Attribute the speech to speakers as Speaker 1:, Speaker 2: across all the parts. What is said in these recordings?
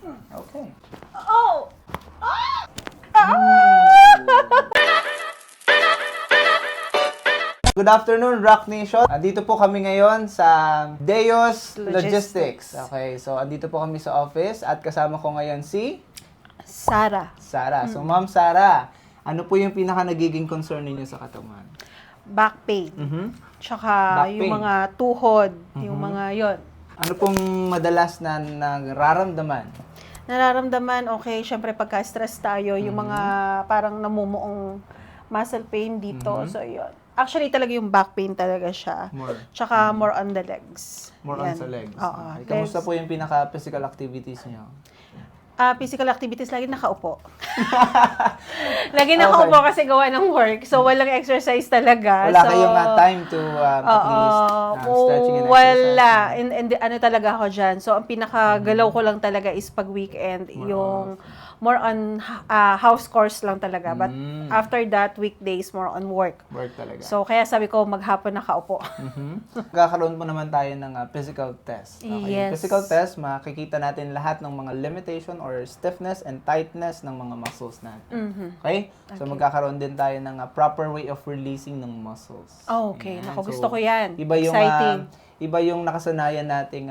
Speaker 1: Okay.
Speaker 2: Oh!
Speaker 1: Good afternoon, Rock Nation. Andito po kami ngayon sa Deos Logistics. Okay, so andito po kami sa office at kasama ko ngayon si
Speaker 2: Sarah.
Speaker 1: Sarah. So, Ma'am Sarah, ano po yung pinaka nagiging concern ninyo sa katawan?
Speaker 2: Back pain. Tsaka
Speaker 1: Back
Speaker 2: yung
Speaker 1: pain.
Speaker 2: mga tuhod. Yung mga yon.
Speaker 1: Ano pong madalas na nararamdaman?
Speaker 2: Nararamdaman, okay, syempre pagka-stress tayo, yung mga parang namumuong muscle pain dito. So, yun. Actually, talaga yung back pain talaga siya.
Speaker 1: More.
Speaker 2: Tsaka more on the legs.
Speaker 1: More on
Speaker 2: Yan.
Speaker 1: sa legs.
Speaker 2: Oo.
Speaker 1: Okay. Kamusta po yung pinaka-physical activities niyo?
Speaker 2: Physical activities, lagi nakaupo. Lagi nakaupo kasi gawa ng work. So, walang exercise talaga.
Speaker 1: Wala
Speaker 2: so,
Speaker 1: kayong time to at least stretching and
Speaker 2: wala.
Speaker 1: exercise?
Speaker 2: And ano talaga ako dyan. So, ang pinakagalaw ko lang talaga is pag weekend, yung more on house chores lang talaga. But after that, weekdays, more on work.
Speaker 1: Work talaga.
Speaker 2: So, kaya sabi ko, maghapon nakaupo.
Speaker 1: Magkakaroon po naman tayo ng physical test. Okay? Yung
Speaker 2: Yes.
Speaker 1: physical test, makikita natin lahat ng mga limitation or stiffness and tightness ng mga muscles natin. Okay? So, magkakaroon din tayo ng proper way of releasing ng muscles.
Speaker 2: Oh, okay.
Speaker 1: Ayan.
Speaker 2: Naku,
Speaker 1: So,
Speaker 2: gusto ko yan.
Speaker 1: Iba yung,
Speaker 2: Exciting.
Speaker 1: iba yung nakasanayan nating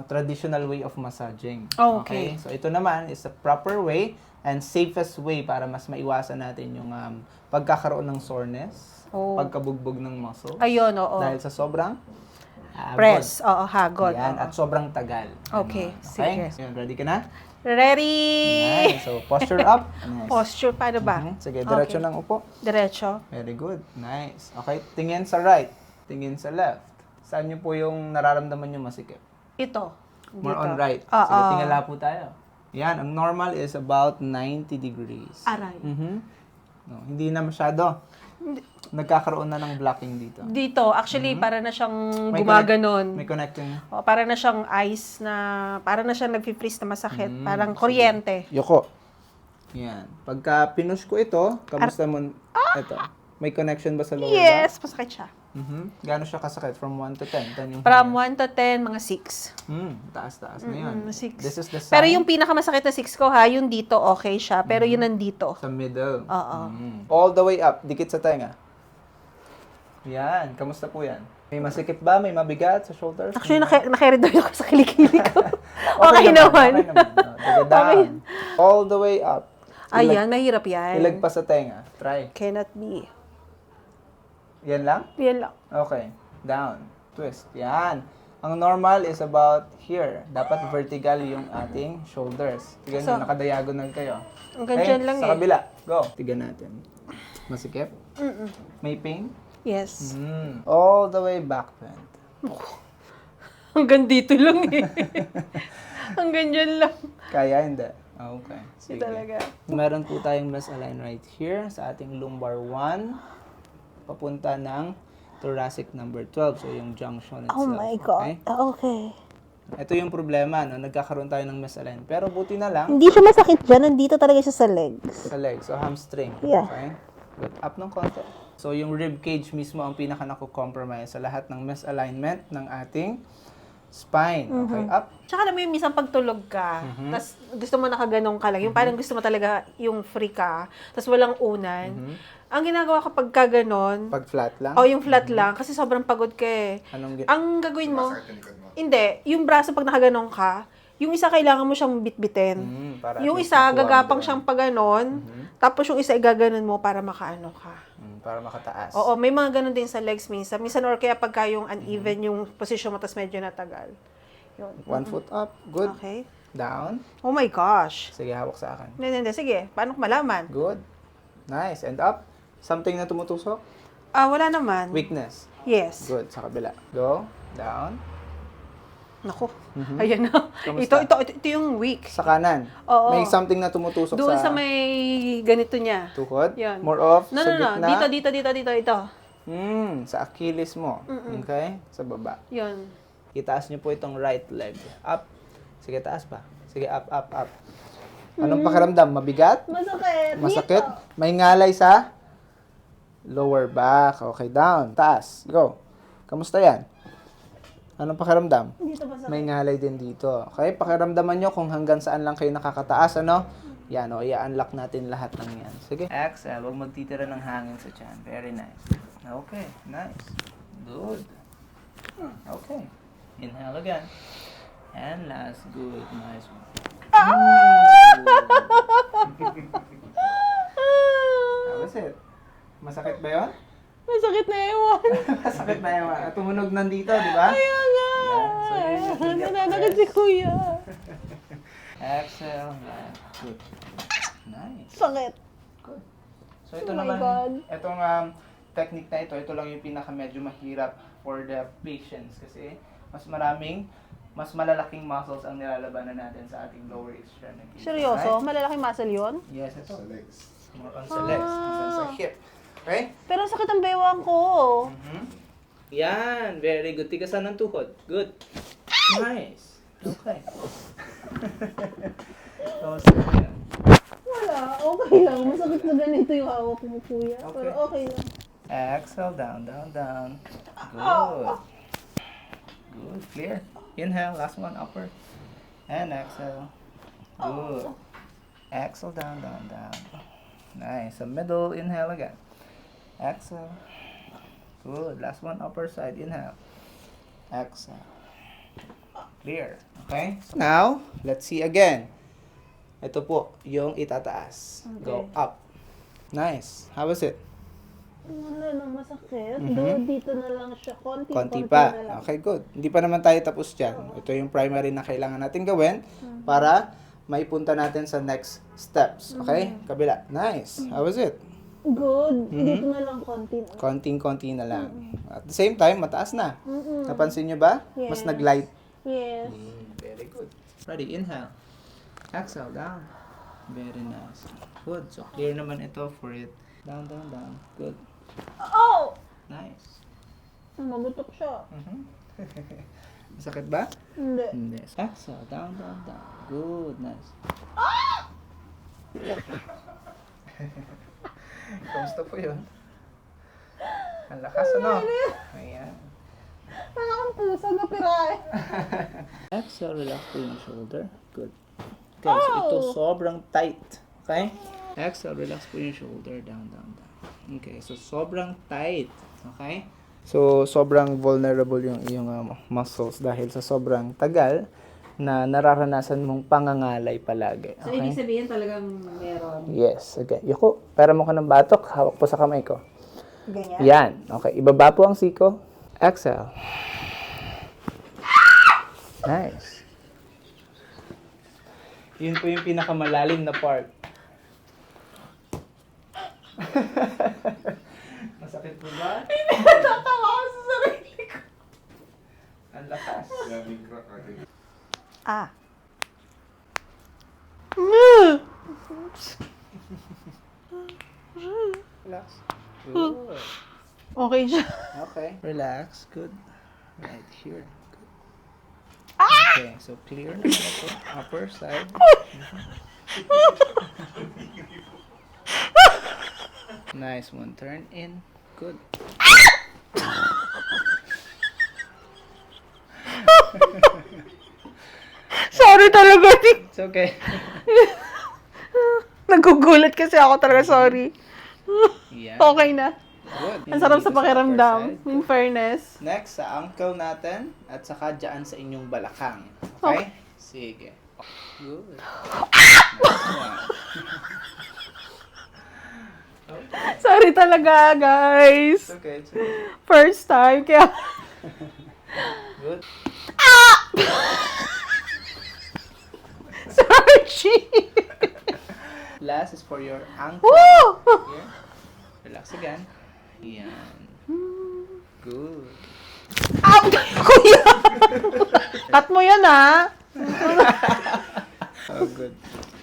Speaker 1: traditional way of massaging.
Speaker 2: Oh, okay.
Speaker 1: So, ito naman is a proper way and safest way para mas maiwasan natin yung pagkakaroon ng soreness, pagkabugbog ng muscles.
Speaker 2: Ayun, oo.
Speaker 1: Dahil sa sobrang
Speaker 2: Press. Oo, hagod.
Speaker 1: Yan,
Speaker 2: Oo.
Speaker 1: at sobrang tagal.
Speaker 2: Okay, sige.
Speaker 1: Yan, ready ka na?
Speaker 2: Ready!
Speaker 1: Nice. So, posture up. Nice.
Speaker 2: Posture, paano ba?
Speaker 1: Sige, diretso
Speaker 2: Okay.
Speaker 1: ng upo.
Speaker 2: Diretso.
Speaker 1: Very good. Nice. Okay, tingin sa right. Tingin sa left. Saan nyo po yung nararamdaman yung masikip?
Speaker 2: Ito.
Speaker 1: More
Speaker 2: Dito.
Speaker 1: on right.
Speaker 2: Oo.
Speaker 1: Sige, tingala po tayo. Yan, ang normal is about 90 degrees.
Speaker 2: Aray.
Speaker 1: No, hindi na masyado. Nagkakaroon na ng blocking dito.
Speaker 2: Dito, actually, para na siyang
Speaker 1: May
Speaker 2: gumaganon.
Speaker 1: May connecting.
Speaker 2: O, para na siyang ice na, para na siyang nag-freeze na masakit. Parang kuryente.
Speaker 1: Yoko. Yan. Pagka pinush ko ito, kamusta mo? Ito. May connection ba sa lower back?
Speaker 2: Yes, masakit siya.
Speaker 1: Gaano siya kasakit? From 1 to 10? 10 yung
Speaker 2: From 1 to 10, mga 6.
Speaker 1: Taas-taas na yun.
Speaker 2: 6.
Speaker 1: This is the sign
Speaker 2: Pero yung pinakamasakit na 6 ko ha, yung dito okay siya. Pero yun nandito.
Speaker 1: sa middle.
Speaker 2: Oo.
Speaker 1: All the way up. Dikit sa tenga. Yan. Kamusta po yan? May masikip ba? May mabigat sa shoulders?
Speaker 2: Actually, nakaredoy ako sa kilikili ko. okay naman.
Speaker 1: Okay naman. Sige, down. All the way up.
Speaker 2: Ayan, mahirap yan.
Speaker 1: Ilag pa sa tenga. Try.
Speaker 2: Cannot be.
Speaker 1: Yan lang?
Speaker 2: Yan lang.
Speaker 1: Okay. Down. Twist. Yan. Ang normal is about here. Dapat vertical yung ating shoulders. Tignan nyo, nakadiagonal kayo.
Speaker 2: Hanggang dyan lang
Speaker 1: sa kabila. Go. Tignan natin. Masikip? May pain?
Speaker 2: Yes.
Speaker 1: All the way back bend.
Speaker 2: Hanggang dito lang eh. Hanggang dyan lang.
Speaker 1: Kaya hindi. Okay. Sige.
Speaker 2: Talaga.
Speaker 1: Meron po tayong misalign right here sa ating lumbar 1 papunta ng thoracic number 12. So, yung junction itself.
Speaker 2: Oh my God.
Speaker 1: Okay?
Speaker 2: Okay.
Speaker 1: Ito yung problema, no? Nagkakaroon tayo ng misalign. Pero buti na lang
Speaker 2: Hindi siya masakit dyan. Nandito talaga siya sa legs.
Speaker 1: sa leg. So, hamstring.
Speaker 2: Yeah.
Speaker 1: Okay? Good. Up ng konti. So, yung rib cage mismo ang pinaka nako-compromise sa lahat ng misalignment ng ating spine. Okay? Up.
Speaker 2: Tsaka alam mo yung minsan pagtulog ka, tas gusto mo nakaganong ka lang, yung parang gusto mo talaga yung free ka, tas walang unan. Ang ginagawa ko pagka ganon,
Speaker 1: Pag flat lang.
Speaker 2: o yung flat lang, kasi sobrang pagod ka eh. Ang gagawin mo, hindi, yung braso pag nakaganong ka, yung isa kailangan mo siyang bitbitin.
Speaker 1: Para
Speaker 2: Yung
Speaker 1: at least
Speaker 2: isa,
Speaker 1: makuha mo
Speaker 2: gagapang
Speaker 1: doon.
Speaker 2: siyang paganon, tapos yung isa igaganon mo para makaano ka.
Speaker 1: Para makataas.
Speaker 2: Oo, may mga ganun din sa legs minsan. Minsan or kaya pagka yung uneven yung position mo, tas medyo natagal. Yun.
Speaker 1: 1 foot up. Good.
Speaker 2: Okay.
Speaker 1: Down.
Speaker 2: Oh my gosh.
Speaker 1: Sige, hawak sa akin.
Speaker 2: Hindi. Sige, paano ko malaman?
Speaker 1: Good. Nice. And up. Something na tumutusok.
Speaker 2: Wala naman.
Speaker 1: Weakness.
Speaker 2: Yes.
Speaker 1: Good. Sa kabila. Go. Down.
Speaker 2: Naku. Ayan na.
Speaker 1: Kamusta?
Speaker 2: Ito yung weak.
Speaker 1: Sa kanan.
Speaker 2: Oo.
Speaker 1: May something na tumutusok
Speaker 2: Doon sa
Speaker 1: sa
Speaker 2: may ganito niya.
Speaker 1: tuhod.
Speaker 2: Yan.
Speaker 1: More of
Speaker 2: No,
Speaker 1: sa
Speaker 2: no, no.
Speaker 1: gitna.
Speaker 2: Dito. Ito.
Speaker 1: Sa Achilles mo. Okay? Sa baba.
Speaker 2: Yun.
Speaker 1: Itaas niyo po itong right leg. Up. Sige, taas pa. Sige, up. Anong pakiramdam? Mabigat?
Speaker 2: Masakit.
Speaker 1: Masakit? May ngalay sa lower back. Okay, down. Taas. Go. Kamusta yan? Anong pakiramdam?
Speaker 2: Dito ba sa...
Speaker 1: May ngalay din dito. Okay? Pakiramdaman nyo kung hanggang saan lang kayo nakakataas, ano? Yan, o. I-unlock natin lahat ng yan. Sige. Exhale. Huwag magtitira ng hangin sa tiyan. Very nice. Okay. Nice. Good. Okay. Inhale again. And last. Good. Nice one. How was it? Masakit ba yun?
Speaker 2: Masakit na ewan.
Speaker 1: Masakit na yun. Tumunog nandito, di ba?
Speaker 2: Kaya nga.
Speaker 1: Yeah. So, yun yung finger
Speaker 2: Nananakit si
Speaker 1: press.
Speaker 2: kuya.
Speaker 1: Exhale. Good. Nice.
Speaker 2: Sakit.
Speaker 1: Good. So ito
Speaker 2: Oh my
Speaker 1: naman,
Speaker 2: God.
Speaker 1: itong technique na ito lang yung pinaka medyo mahirap for the patients kasi mas malalaking muscles ang nilalabanan natin sa ating lower extremity.
Speaker 2: Seryoso?
Speaker 1: Right?
Speaker 2: Malalaking muscle yun?
Speaker 1: Yes, ito.
Speaker 3: Sa legs.
Speaker 1: More on sa legs, hanggang sa hip. Okay?
Speaker 2: Pero ang sakit ang bewang ko.
Speaker 1: Yan, very good. Tigasan ng tuhod. Good. Nice. Okay. Kamusta na yan?
Speaker 2: Wala. Okay lang. Masakit na ganito yung hawak mo, kuya.
Speaker 1: Okay.
Speaker 2: Pero okay lang.
Speaker 1: Exhale, down, down, down. Good. Good, clear. Inhale, last one, upper. And exhale. Good. Exhale, down, down, down. Nice. A middle, inhale again. Exhale. Good. Last one, upper side, inhale. Exhale. Clear. Okay? Now, let's see again. Ito po, yung itataas. Go up. Nice. How was it?
Speaker 2: Wala nang masakit. Though dito na lang siya.
Speaker 1: Konti
Speaker 2: Na
Speaker 1: pa.
Speaker 2: lang.
Speaker 1: Okay, good. Hindi pa naman tayo tapos dyan. Ito yung primary na kailangan natin gawin para maipunta natin sa next steps. Okay? Kabila. Nice. How was it?
Speaker 2: Good. Dito na lang konti na.
Speaker 1: Konting-konti na lang. At the same time, mataas na. Napansin nyo ba? Mas
Speaker 2: Yes.
Speaker 1: nag-light.
Speaker 2: Yes.
Speaker 1: Very good. Ready, inhale. Exhale, down. Very nice. Good. So, clear naman ito for it. Down, down, down. Good.
Speaker 2: Oh!
Speaker 1: Nice.
Speaker 2: Magutok siya.
Speaker 1: Masakit ba?
Speaker 2: Hindi.
Speaker 1: Hindi. Exhale, down, down, down. Good, nice. Kamusta po yun? Ang lakas, ano? Ayan.
Speaker 2: Parang ang puso na pirahe.
Speaker 1: Exhale, relax po yung shoulder. Good. Okay, so ito sobrang tight. Okay? Exhale, relax po yung shoulder. Down, down, down. Okay, so sobrang tight. Okay? So, sobrang vulnerable yung iyong muscles dahil sa sobrang tagal na nararanasan mong pangangalay palagi.
Speaker 2: So, ibig sabihin talagang meron.
Speaker 1: Yes. Okay. Yuko, pera mo ka ng batok. Hawak po sa kamay ko.
Speaker 2: Ganyan?
Speaker 1: Yan. Okay. Ibaba po ang siko. Exhale. Nice. Yun po yung pinakamalalim na part. Masakit po ba?
Speaker 2: Natatawa ako sa sarili ko.
Speaker 1: Ang lakas.
Speaker 3: Yeah, may crack agad.
Speaker 2: Ah.
Speaker 1: Relax. Good.
Speaker 2: Okay siya.
Speaker 1: Okay. Relax. Good. Right here. Good. Okay. So, clear na ito. Upper side. Nice one. Turn in. Good.
Speaker 2: Sorry talaga.
Speaker 1: It's okay.
Speaker 2: Nagugulat kasi ako talaga. Sorry.
Speaker 1: Yeah.
Speaker 2: Okay na.
Speaker 1: Good.
Speaker 2: Ang sarap
Speaker 1: Dito
Speaker 2: sa pakiramdam.
Speaker 1: upper side.
Speaker 2: In fairness.
Speaker 1: Next, sa ankle natin at saka dyan sa inyong balakang. Okay? Sige. Good. Nice one.
Speaker 2: Sorry talaga, guys.
Speaker 1: It's okay. It's okay.
Speaker 2: First time, kaya...
Speaker 1: Good.
Speaker 2: Sorry!
Speaker 1: Last is for your ankle.
Speaker 2: Woo!
Speaker 1: Here. Relax again. Yan. Good.
Speaker 2: Ow! Kuya! Cut mo yan, ha?
Speaker 1: Oh, good.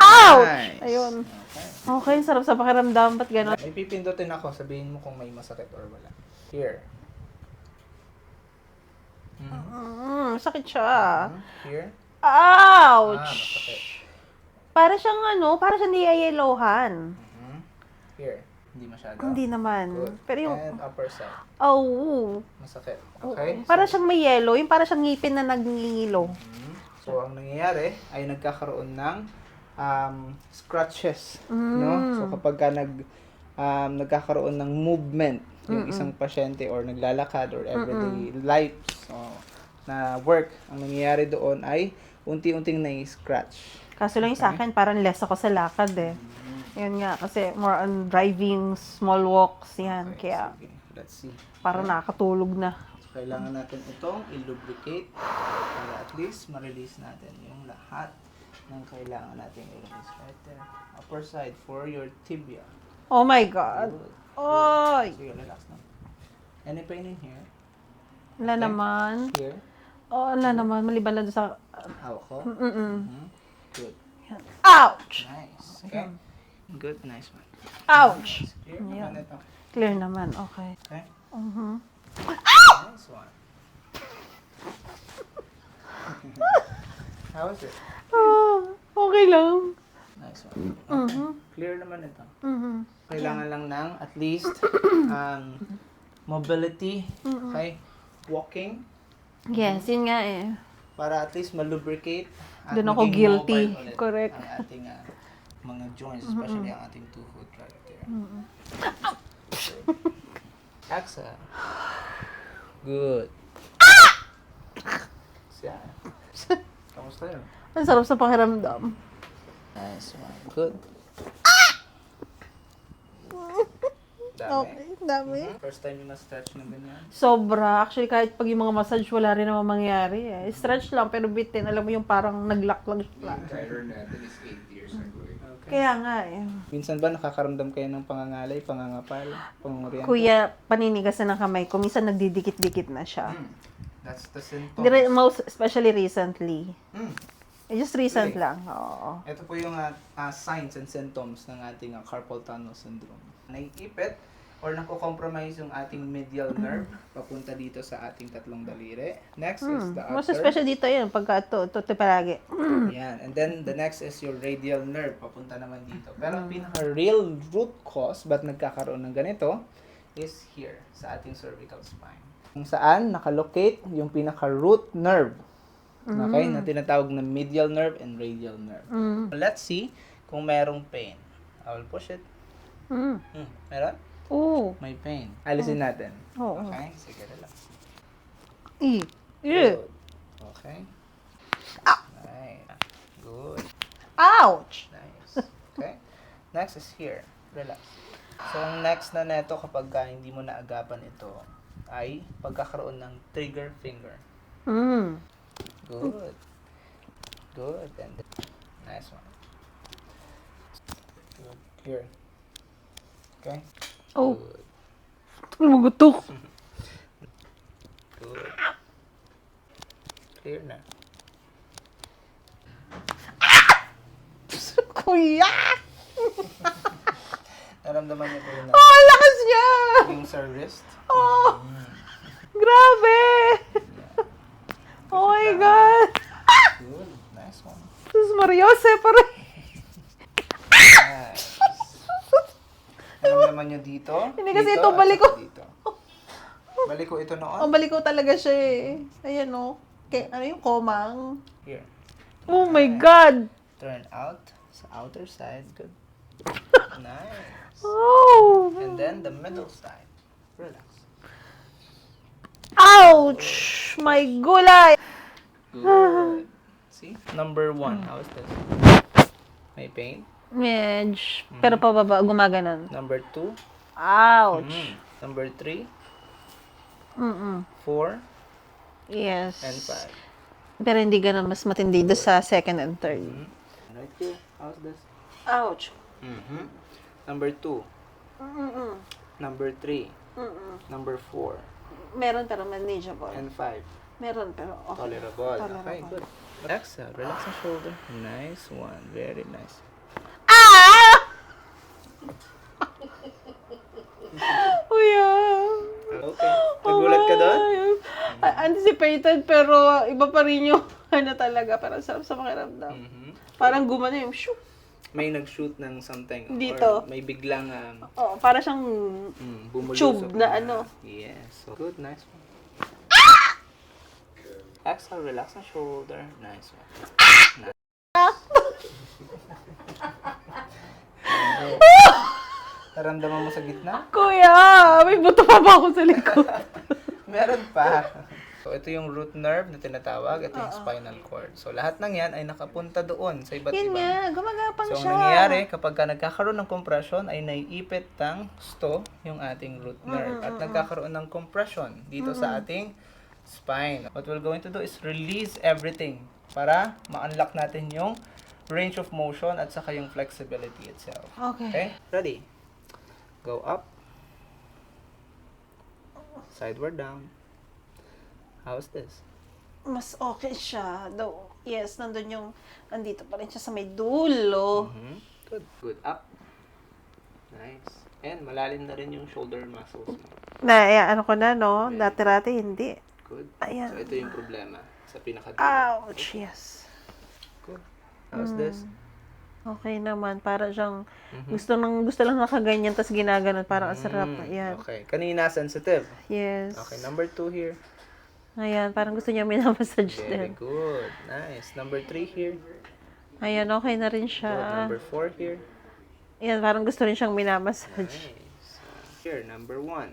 Speaker 2: Ow!
Speaker 1: Nice.
Speaker 2: Ayun.
Speaker 1: Okay.
Speaker 2: Okay, sarap sa pakiramdam. Ba't gano'n?
Speaker 1: May pipindutin ako. Sabihin mo kung may masakit or wala. Here.
Speaker 2: Sakit siya.
Speaker 1: Here.
Speaker 2: Ouch!
Speaker 1: Masakit.
Speaker 2: Para siyang para siyang niyayellohan.
Speaker 1: Here. Hindi masyado?
Speaker 2: Hindi naman.
Speaker 1: Good.
Speaker 2: Pero yung,
Speaker 1: And upper side. Masakit.
Speaker 2: Oo.
Speaker 1: Okay?
Speaker 2: Para siyang may yellow. Yung para siyang ngipin na nagngingilo.
Speaker 1: So, ang nangyayari ay nagkakaroon ng scratches. No? So, kapag ka nagkakaroon ng movement yung isang pasyente or naglalakad or everyday life na work, ang nangyayari doon ay unti-unting na-scratch.
Speaker 2: Kaso lang yung sa akin, parang less ako sa lakad eh. Yun nga, kasi more on driving, small walks, yan.
Speaker 1: Okay,
Speaker 2: Kaya,
Speaker 1: sige. Let's see.
Speaker 2: parang nakakatulog na.
Speaker 1: So, kailangan natin itong i-lubricate para at least ma-release natin yung lahat ng kailangan natin i-release right there. Upper side for your tibia.
Speaker 2: Oh my God.
Speaker 1: Good.
Speaker 2: Oy!
Speaker 1: Sige, relax na. Any pain in here?
Speaker 2: Wala naman.
Speaker 1: Here?
Speaker 2: Oh, wala naman. Maliban lang doon sa...
Speaker 1: Hawak ko? Good.
Speaker 2: Ouch!
Speaker 1: Nice. Okay. Good. Nice one.
Speaker 2: Ouch!
Speaker 1: Here, naman ito.
Speaker 2: Clear naman. Okay.
Speaker 1: Okay.
Speaker 2: Mhm.
Speaker 1: Nice one. How is it?
Speaker 2: Okay lang.
Speaker 1: Nice one. Okay. Clear naman ito. Kailangan lang ng at least mobility, okay? Walking,
Speaker 2: Yes, yun nga eh.
Speaker 1: para at least malubricate at
Speaker 2: Doon ako
Speaker 1: maging
Speaker 2: guilty.
Speaker 1: mobile ulit
Speaker 2: Correct.
Speaker 1: ang ating mga joints, especially ang ating tuhod right there. Exhale. Good. Siya. Kamusta yun?
Speaker 2: Ang sarap sa pakiramdam.
Speaker 1: Nice one. Good. Dami.
Speaker 2: Okay, dami.
Speaker 1: First time yung na-stretch ng ganyan?
Speaker 2: Sobra. Actually, kahit pag yung mga massage, wala rin naman mangyari eh. Stretch lang, pero bitin. Alam mo yung parang nag-lock lang siya.
Speaker 3: Tighter natin is 8 years ago.
Speaker 1: Okay.
Speaker 2: Kaya nga eh.
Speaker 1: Minsan ba nakakaramdam kayo ng pangangalay, pangangapal, pangungurian?
Speaker 2: Kuya, paninigas na ng kamay ko. Minsan nagdidikit-dikit na siya.
Speaker 1: That's the symptoms.
Speaker 2: Most especially recently. Just recent
Speaker 1: Really?
Speaker 2: lang. Oo.
Speaker 1: Ito po yung signs and symptoms ng ating carpal tunnel syndrome. Naiipit or nako-compromise yung ating medial nerve papunta dito sa ating tatlong daliri. Next is the
Speaker 2: Most
Speaker 1: upper.
Speaker 2: especially dito yun, pagka ito palagi.
Speaker 1: Yan. And then the next is your radial nerve papunta naman dito. Pero ang pinaka-real root cause ba't nagkakaroon ng ganito is here sa ating cervical spine. Kung saan nakalocate yung pinaka-root nerve. Okay? Na tinatawag na medial nerve and radial nerve. Let's see kung merong pain. I will push it. Meron?
Speaker 2: Oo.
Speaker 1: May pain. Alisin natin.
Speaker 2: Oo.
Speaker 1: Okay? Sige, relax.
Speaker 2: Good.
Speaker 1: Okay. Nice. Good.
Speaker 2: Ouch!
Speaker 1: Nice. Okay. Next is here. Relax. So, ang next na neto kapag hindi mo naagapan ito ay pagkakaroon ng trigger finger. Good. Good. And nice one. Good. Here. Okay.
Speaker 2: Oh.
Speaker 1: Good.
Speaker 2: Tumugutok.
Speaker 1: Good. Clear na.
Speaker 2: Kuya!
Speaker 1: Naramdaman niyo po yun na
Speaker 2: Oh, lakas niya!
Speaker 1: yung sa wrist?
Speaker 2: Oh! Grabe! Oh my God!
Speaker 1: Good. Nice one.
Speaker 2: Sus Mariose, parang...
Speaker 1: Nice. Naramdaman niyo dito?
Speaker 2: Hindi kasi
Speaker 1: dito,
Speaker 2: ito,
Speaker 1: at
Speaker 2: balik ko.
Speaker 1: saka dito. Balik ko ito noon?
Speaker 2: Ang balik ko talaga siya eh. Ayan o. Ano yung komang?
Speaker 1: Here.
Speaker 2: Oh my God!
Speaker 1: Turn out sa outer side. Good. Nice.
Speaker 2: Oh!
Speaker 1: And then the middle side. Relax.
Speaker 2: Ouch! My gulay!
Speaker 1: Good. See? Number 1. How is this? May pain.
Speaker 2: Medj. Pero pababa, gumaganon.
Speaker 1: Number 2.
Speaker 2: Ouch!
Speaker 1: Number 3.
Speaker 2: Mm-mm.
Speaker 1: 4.
Speaker 2: Yes.
Speaker 1: And 5.
Speaker 2: Pero hindi ganun mas matindi doon sa second and third.
Speaker 1: Right here. How's this?
Speaker 2: Ouch!
Speaker 1: Number 2.
Speaker 2: Mm-mm.
Speaker 1: Number 3.
Speaker 2: Mm-mm.
Speaker 1: Number 4.
Speaker 2: Meron pero manageable.
Speaker 1: And 5.
Speaker 2: Meron pero okay.
Speaker 1: Tolerable. Okay,
Speaker 2: Tolerable.
Speaker 1: good. Relax. Relax ang shoulder. Nice one. Very nice.
Speaker 2: Ah! Kuya!
Speaker 1: Okay. Nagulat ka doon?
Speaker 2: Anticipated pero iba pa rin yung ano talaga. Parang sarap sa pakiramdam. Parang gumana yung shoo.
Speaker 1: may nag-shoot ng something.
Speaker 2: Dito.
Speaker 1: Or may biglang
Speaker 2: Oo, para siyang
Speaker 1: bumulusok
Speaker 2: tube na ano.
Speaker 1: Yes. So, good. Nice one. Exhale, relax ang shoulder. Nice one. Nice. Naramdaman mo sa gitna?
Speaker 2: Kuya, may buto pa ba ako sa likod?
Speaker 1: Meron pa. So, ito yung root nerve na tinatawag. Ito yung spinal cord. So, lahat ng yan ay nakapunta doon sa iba't
Speaker 2: Yun
Speaker 1: ibang.
Speaker 2: nga, gumagapang
Speaker 1: So,
Speaker 2: siya.
Speaker 1: ang nangyayari, kapag ka nagkakaroon ng compression, ay naiipit ng sto yung ating root nerve. At nagkakaroon ng compression dito sa ating spine. What we're going to do is release everything para ma-unlock natin yung range of motion at saka yung flexibility itself. Okay? Ready? Go up. Sideward down. How's this?
Speaker 2: Mas okay siya. Though, yes, nandun yung, andito pa rin siya sa may dulo.
Speaker 1: Good. Good. Up. Nice. And malalim na rin yung shoulder muscles mo.
Speaker 2: Ano ko na, no? Dati-rati, hindi.
Speaker 1: Good.
Speaker 2: Ayan.
Speaker 1: So, ito yung problema sa pinaka-dulo.
Speaker 2: Ouch, yes.
Speaker 1: Good. How's this?
Speaker 2: Okay naman. Para siyang, gusto lang nakaganyan, tas ginaganon. Parang ang sarap. Ayan.
Speaker 1: Okay. Kanina, sensitive.
Speaker 2: Yes.
Speaker 1: Okay. Number 2 here.
Speaker 2: Ayan, parang gusto niya minamassage
Speaker 1: Very
Speaker 2: din.
Speaker 1: good. Nice. Number 3 here.
Speaker 2: Ayan, okay na rin
Speaker 1: Good.
Speaker 2: siya.
Speaker 1: Number 4 here.
Speaker 2: Ayan, parang gusto rin siyang minamassage.
Speaker 1: Nice. Here, number 1.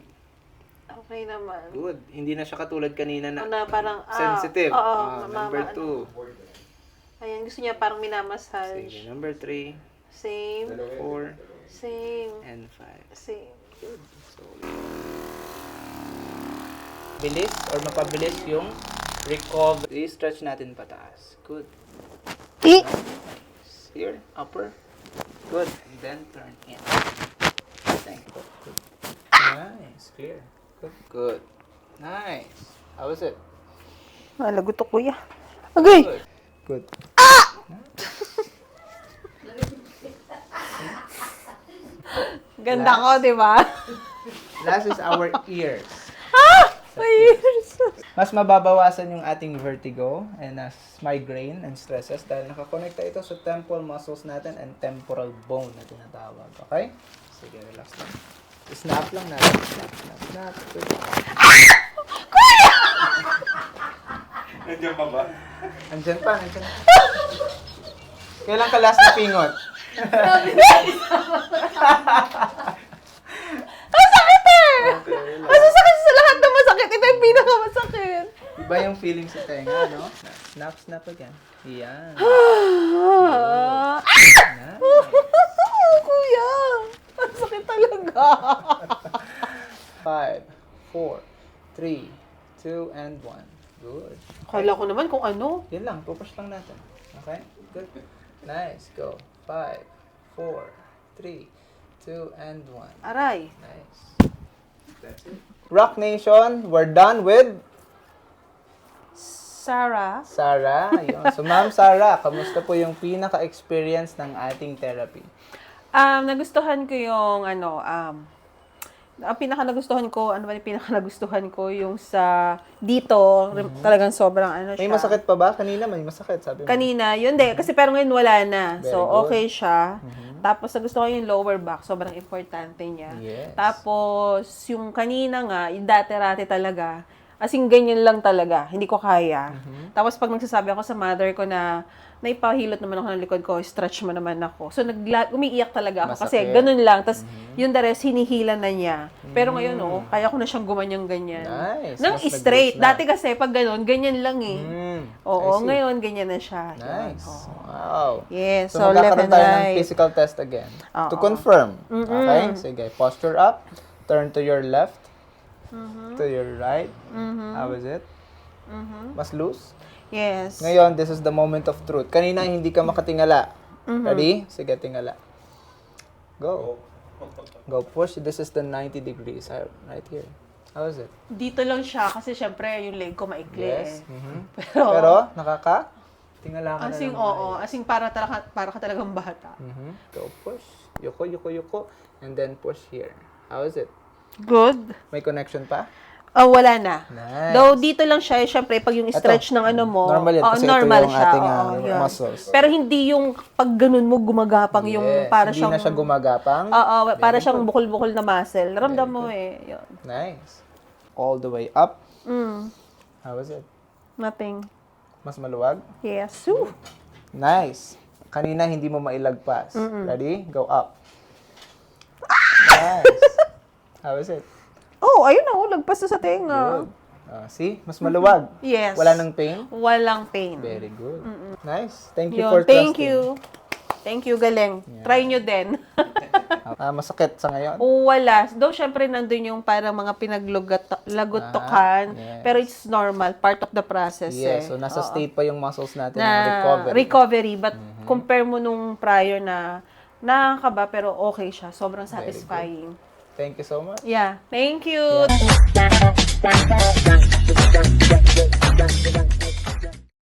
Speaker 2: Okay naman.
Speaker 1: Good. Hindi na siya katulad kanina na
Speaker 2: Na parang,
Speaker 1: sensitive.
Speaker 2: oo,
Speaker 1: Number 2.
Speaker 2: Ayan, gusto niya parang
Speaker 1: Sige,
Speaker 2: minamassage.
Speaker 1: number 3,
Speaker 2: Same.
Speaker 1: 4,
Speaker 2: Same.
Speaker 1: and 5.
Speaker 2: Same.
Speaker 1: Good. So, bilis or mapabilis yung recovery. Stretch natin pataas. Good. Here, upper. Good. And then turn in. Thank you. Good. Nice. Clear. Good. Good. Nice. How was it?
Speaker 2: Malagot to, kuya. Okay.
Speaker 1: Good. Good.
Speaker 2: Ganda ko, di ba?
Speaker 1: Last is our ears.
Speaker 2: Ayos.
Speaker 1: Mas mababawasan yung ating vertigo and migraine and stresses dahil nakakonekta ito sa temporal muscles natin and temporal bone na tinatawag. Okay? Sige, relax lang. Snap lang natin. Snap, snap, snap. Good.
Speaker 3: Nandiyan pa ba?
Speaker 1: Andyan pa, andyan pa. Kailan ka last na pingot?
Speaker 2: Masakit eh!
Speaker 1: Okay,
Speaker 2: Masasakit sa lahat na masakit. Ito yung pinakamasakit.
Speaker 1: Iba yung feeling sa tenga, no? Snap, snap again. Yan. Nice.
Speaker 2: Kuya! Ang sakit talaga.
Speaker 1: 5, 4, 3, 2, and 1. Good.
Speaker 2: Kala ko naman kung ano.
Speaker 1: Yan lang, pupush lang natin. Okay? Good. Nice. Go. 5, 4, 3, 2, and 1.
Speaker 2: Aray.
Speaker 1: Nice. That's it. Rock Nation, we're done with
Speaker 2: Sarah.
Speaker 1: Sarah. Ayun. So, Ma'am Sarah, kamusta po yung pinaka-experience ng ating therapy?
Speaker 2: Nagustuhan ko yung ang pinaka-nagustuhan ko, yung sa dito, talagang sobrang siya.
Speaker 1: May masakit pa ba? Kanina may masakit, sabi mo.
Speaker 2: Kanina, yun din. Kasi pero ngayon wala na.
Speaker 1: Very
Speaker 2: So,
Speaker 1: good.
Speaker 2: okay siya. Tapos, nagustuhan ko yung lower back. Sobrang importante niya.
Speaker 1: Yes.
Speaker 2: Tapos, yung kanina nga, yung dati-rati talaga, as in, ganyan lang talaga. Hindi ko kaya. Tapos, pag nagsasabi ako sa mother ko na naipahilot naman ako ng likod ko, stretch mo naman ako. So, umiiyak talaga ako. Kasi,
Speaker 1: Masakit.
Speaker 2: ganun lang. Tapos, yung the rest, hinihila na niya. Pero ngayon, kaya ko na siyang gumanyang ganyan.
Speaker 1: Nice.
Speaker 2: Nang
Speaker 1: Mas
Speaker 2: straight.
Speaker 1: nag-boost na.
Speaker 2: Dati kasi, pag ganun, ganyan lang eh.
Speaker 1: I see.
Speaker 2: Oo, ngayon, ganyan na siya.
Speaker 1: Nice.
Speaker 2: Yan, oo.
Speaker 1: Wow.
Speaker 2: Yes,
Speaker 1: So,
Speaker 2: so left
Speaker 1: magkakaroon
Speaker 2: and
Speaker 1: tayo ng
Speaker 2: right.
Speaker 1: physical test again. To
Speaker 2: Oo.
Speaker 1: confirm. Okay? Sige. Posture up. Turn to your left. To your right. How is it? Mas loose?
Speaker 2: Yes.
Speaker 1: Ngayon, this is the moment of truth. Kanina, hindi ka makatingala. Ready? Sige, tingala. Go. Go push. This is the 90 degrees. Right here. How is it?
Speaker 2: Dito lang siya kasi syempre yung leg ko maikli
Speaker 1: Yes.
Speaker 2: eh.
Speaker 1: Mhm.
Speaker 2: Pero,
Speaker 1: Pero, tingala ka na
Speaker 2: asing
Speaker 1: ng
Speaker 2: oo,
Speaker 1: maayos.
Speaker 2: asing para ka talagang bata.
Speaker 1: Go push. Yoko, yoko, yoko. And then push here. How is it?
Speaker 2: Good.
Speaker 1: May connection pa?
Speaker 2: Oh, wala na.
Speaker 1: Nice.
Speaker 2: Though dito lang siya, syempre pag yung stretch ng ano mo,
Speaker 1: normal yan,
Speaker 2: oo,
Speaker 1: kasi ito
Speaker 2: normal
Speaker 1: yung
Speaker 2: siya.
Speaker 1: ating,
Speaker 2: Oo, yun.
Speaker 1: muscles.
Speaker 2: Pero hindi yung pag ganun mo gumagapang yung para
Speaker 1: Hindi
Speaker 2: siyang
Speaker 1: na siya gumagapang.
Speaker 2: Oo, para
Speaker 1: Very
Speaker 2: siyang
Speaker 1: good.
Speaker 2: bukol-bukol na muscle. Ramdam mo eh. Yun.
Speaker 1: Nice. All the way up. How was it?
Speaker 2: Nothing.
Speaker 1: Mas maluwag?
Speaker 2: Yes. Woo.
Speaker 1: Nice. Kanina hindi mo mailagpas. Ready? Go up. Nice. How was it?
Speaker 2: Oh, ayun na. Lagpas na sa tenga.
Speaker 1: Good. See? Mas maluwag.
Speaker 2: Yes.
Speaker 1: Wala nang pain?
Speaker 2: Walang pain.
Speaker 1: Very good. Nice. Thank you
Speaker 2: Yun.
Speaker 1: for
Speaker 2: Thank
Speaker 1: trusting.
Speaker 2: you. Thank you, galing. Try nyo din.
Speaker 1: Masakit sa ngayon?
Speaker 2: Wala. Though, syempre, nandun yung parang mga pinaglagutukan.
Speaker 1: Yes.
Speaker 2: Pero it's normal. Part of the process.
Speaker 1: Yes. So, nasa
Speaker 2: Oo.
Speaker 1: state pa yung muscles natin ng
Speaker 2: na
Speaker 1: recovery.
Speaker 2: But, compare mo nung prior na nakakaba, pero okay siya. Sobrang satisfying.
Speaker 1: Thank you so much.
Speaker 2: Yeah. Thank you.